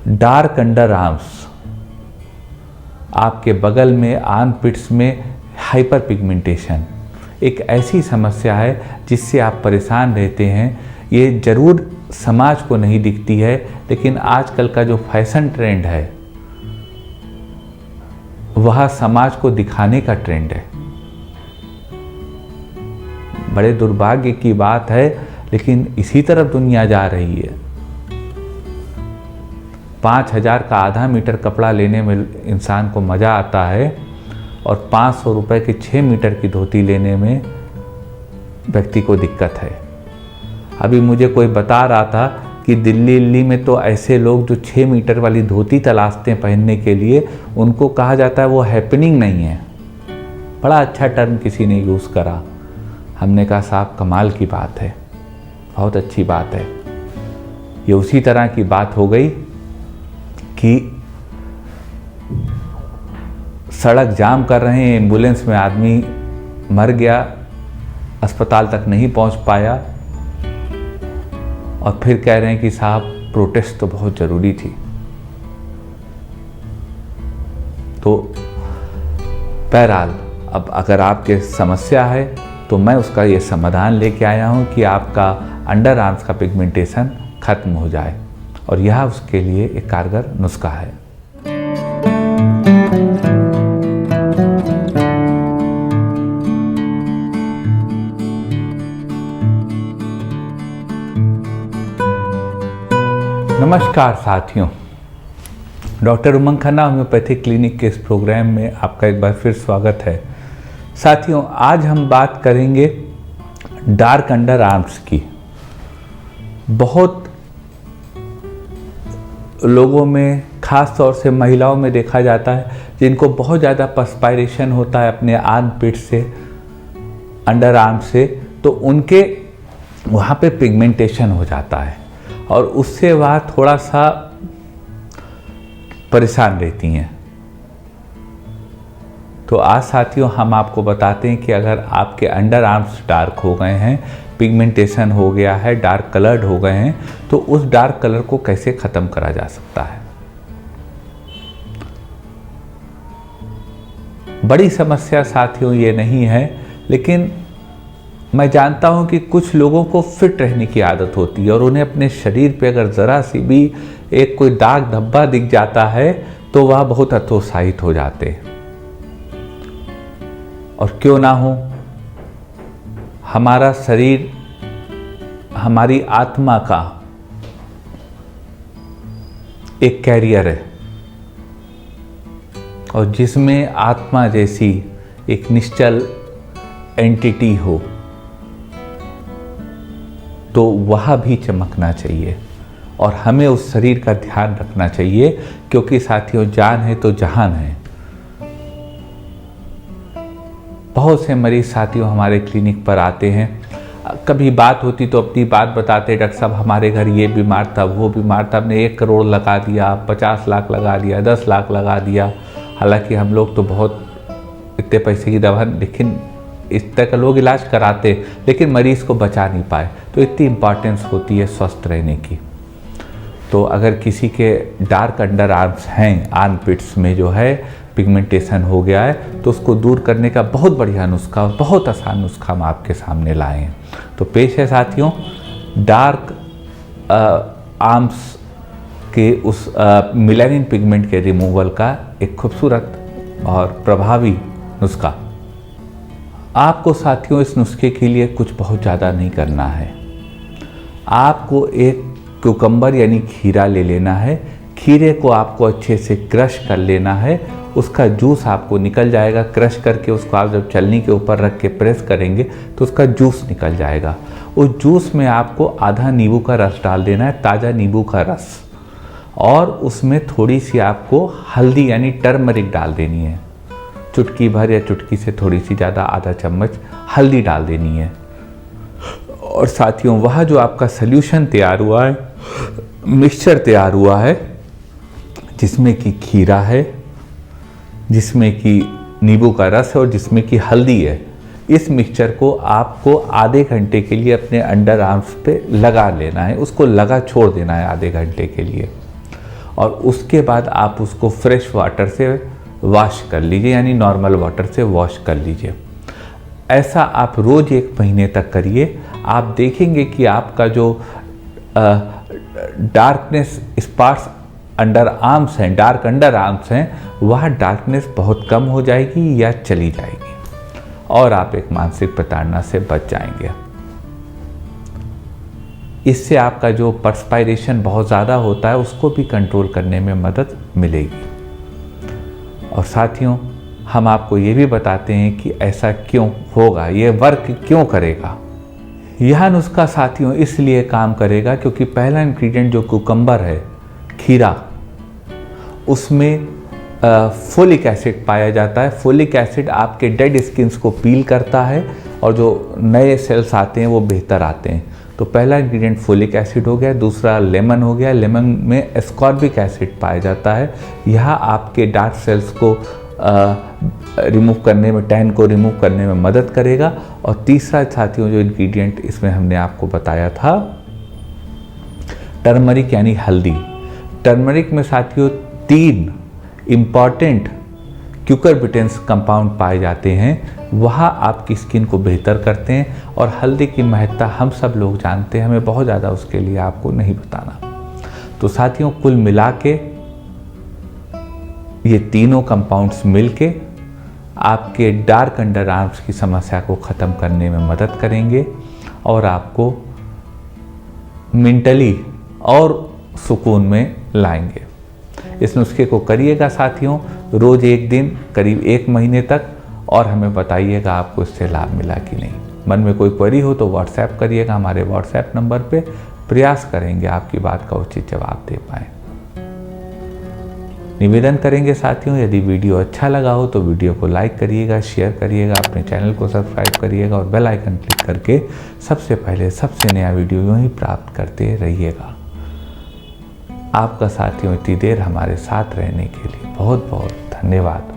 Dark under arms, आपके बगल में आर्मपिट्स में हाइपर पिगमेंटेशन एक ऐसी समस्या है जिससे आप परेशान रहते हैं। ये ज़रूर समाज को नहीं दिखती है, लेकिन आजकल का जो फैशन ट्रेंड है वह समाज को दिखाने का ट्रेंड है। बड़े दुर्भाग्य की बात है, लेकिन इसी तरफ दुनिया जा रही है। 5,000 का आधा मीटर कपड़ा लेने में इंसान को मज़ा आता है और 500 रुपये की 6 मीटर की धोती लेने में व्यक्ति को दिक्कत है। अभी मुझे कोई बता रहा था कि दिल्ली में तो ऐसे लोग जो 6 मीटर वाली धोती तलाशते हैं पहनने के लिए, उनको कहा जाता है वो हैपनिंग नहीं है। बड़ा अच्छा टर्म किसी ने यूज़ करा। हमने कहा साहब कमाल की बात है, बहुत अच्छी बात है। ये उसी तरह की बात हो गई कि सड़क जाम कर रहे हैं, एम्बुलेंस में आदमी मर गया, अस्पताल तक नहीं पहुंच पाया, और फिर कह रहे हैं कि साहब प्रोटेस्ट तो बहुत ज़रूरी थी। तो बहरहाल अब अगर आपके समस्या है तो मैं उसका ये समाधान लेके आया हूँ कि आपका अंडर आर्म्स का पिगमेंटेशन खत्म हो जाए, और यह उसके लिए एक कारगर नुस्खा है। नमस्कार साथियों, डॉक्टर उमंग खन्ना होम्योपैथिक क्लिनिक के इस प्रोग्राम में आपका एक बार फिर स्वागत है। साथियों, आज हम बात करेंगे डार्क अंडर आर्म्स की। बहुत लोगों में, खास तौर से महिलाओं में देखा जाता है जिनको बहुत ज़्यादा पर्सपायरेशन होता है अपने आर्म पिट से, अंडर आर्म से, तो उनके वहाँ पे पिगमेंटेशन हो जाता है और उससे वह थोड़ा सा परेशान रहती हैं। तो आज साथियों हम आपको बताते हैं कि अगर आपके अंडर आर्म्स डार्क हो गए हैं, पिगमेंटेशन हो गया है, डार्क कलर्ड हो गए हैं, तो उस डार्क कलर को कैसे ख़त्म करा जा सकता है। बड़ी समस्या साथियों ये नहीं है, लेकिन मैं जानता हूँ कि कुछ लोगों को फिट रहने की आदत होती है और उन्हें अपने शरीर पे अगर ज़रा सी भी एक कोई दाग धब्बा दिख जाता है तो वह बहुत हतोत्साहित हो जाते हैं। और क्यों ना हो, हमारा शरीर हमारी आत्मा का एक कैरियर है, और जिसमें आत्मा जैसी एक निश्चल एंटिटी हो तो वह भी चमकना चाहिए और हमें उस शरीर का ध्यान रखना चाहिए, क्योंकि साथियों जान है तो जहान है। बहुत से मरीज साथियों हमारे क्लिनिक पर आते हैं, कभी बात होती तो अपनी बात बताते, डॉक्टर साहब हमारे घर ये बीमार था, वो बीमार था, हमने 1 करोड़ लगा दिया, 50 लाख लगा दिया, 10 लाख लगा दिया। हालांकि हम लोग तो बहुत इतने पैसे की दवा, लेकिन इस तरह का लोग इलाज कराते, लेकिन मरीज़ को बचा नहीं पाए। तो इतनी इम्पॉर्टेंस होती है स्वस्थ रहने की। तो अगर किसी के डार्क अंडर आर्म्स हैं, आर्म पिट्स में जो है पिगमेंटेशन हो गया है, तो उसको दूर करने का बहुत बढ़िया नुस्खा और बहुत आसान नुस्खा हम आपके सामने लाए हैं। तो पेश है साथियों डार्क आर्म्स के उस मेलानिन पिगमेंट के रिमूवल का एक खूबसूरत और प्रभावी नुस्खा। आपको साथियों इस नुस्खे के लिए कुछ बहुत ज़्यादा नहीं करना है। आपको एक कुकम्बर यानी खीरा ले लेना है। खीरे को आपको अच्छे से क्रश कर लेना है, उसका जूस आपको निकल जाएगा। क्रश करके उसको आप जब चलनी के ऊपर रख के प्रेस करेंगे तो उसका जूस निकल जाएगा। उस जूस में आपको आधा नींबू का रस डाल देना है, ताज़ा नींबू का रस, और उसमें थोड़ी सी आपको हल्दी यानी टर्मरिक डाल देनी है। चुटकी भर या चुटकी से थोड़ी सी ज़्यादा, आधा चम्मच हल्दी डाल देनी है। और साथियों वह जो आपका सल्यूशन तैयार हुआ है, मिक्सचर तैयार हुआ है, जिसमें कि खीरा है, जिसमें कि नींबू का रस है और जिसमें कि हल्दी है, इस मिक्सचर को आपको आधे घंटे के लिए अपने अंडर आर्म्स पे लगा लेना है। उसको लगा छोड़ देना है आधे घंटे के लिए। और उसके बाद आप उसको फ्रेश वाटर से वॉश कर लीजिए, यानी नॉर्मल वाटर से वॉश कर लीजिए। ऐसा आप रोज़ 1 महीने तक करिए। आप देखेंगे कि आपका जो डार्कनेस स्पॉट्स अंडर आर्म्स हैं, डार्क अंडर आर्म्स हैं, वह डार्कनेस बहुत कम हो जाएगी या चली जाएगी और आप एक मानसिक प्रताड़ना से बच जाएंगे। इससे आपका जो पर्सपायरेशन बहुत ज़्यादा होता है उसको भी कंट्रोल करने में मदद मिलेगी। और साथियों, हम आपको ये भी बताते हैं कि ऐसा क्यों होगा, ये वर्क क्यों करेगा। यह नुस्खा साथियों इसलिए काम करेगा क्योंकि पहला इंग्रेडिएंट जो कुकम्बर है, खीरा, उसमें फोलिक एसिड पाया जाता है। फोलिक एसिड आपके डेड स्किन्स को पील करता है और जो नए सेल्स आते हैं वो बेहतर आते हैं। तो पहला इंग्रेडिएंट फोलिक एसिड हो गया। दूसरा लेमन हो गया। लेमन में एस्कॉर्बिक एसिड पाया जाता है। यह आपके डार्क सेल्स को रिमूव करने में, टैन को रिमूव करने में मदद करेगा। और तीसरा साथियों जो इंग्रेडिएंट इसमें हमने आपको बताया था, टर्मरिक यानी हल्दी। टर्मरिक में साथियों 3 इम्पॉर्टेंट क्यूकरबिटेंस कंपाउंड पाए जाते हैं, वह आपकी स्किन को बेहतर करते हैं। और हल्दी की महत्ता हम सब लोग जानते हैं, हमें बहुत ज़्यादा उसके लिए आपको नहीं बताना। तो साथियों, कुल मिला के ये तीनों कंपाउंड्स मिलके आपके डार्क अंडर आर्म्स की समस्या को ख़त्म करने में मदद करेंगे और आपको मेंटली और सुकून में लाएंगे। इस नुस्खे को करिएगा साथियों, रोज़ 1 दिन करीब 1 महीने तक, और हमें बताइएगा आपको इससे लाभ मिला कि नहीं। मन में कोई क्वेरी हो तो व्हाट्सएप करिएगा हमारे व्हाट्सएप नंबर पे। प्रयास करेंगे आपकी बात का उचित जवाब दे पाएँ। निवेदन करेंगे साथियों, यदि वीडियो अच्छा लगा हो तो वीडियो को लाइक करिएगा, शेयर करिएगा, अपने चैनल को सब्सक्राइब करिएगा और बेल आइकन क्लिक करके सबसे पहले सबसे नया वीडियो यूँ ही प्राप्त करते रहिएगा। आपका साथियों इतनी देर हमारे साथ रहने के लिए बहुत बहुत धन्यवाद।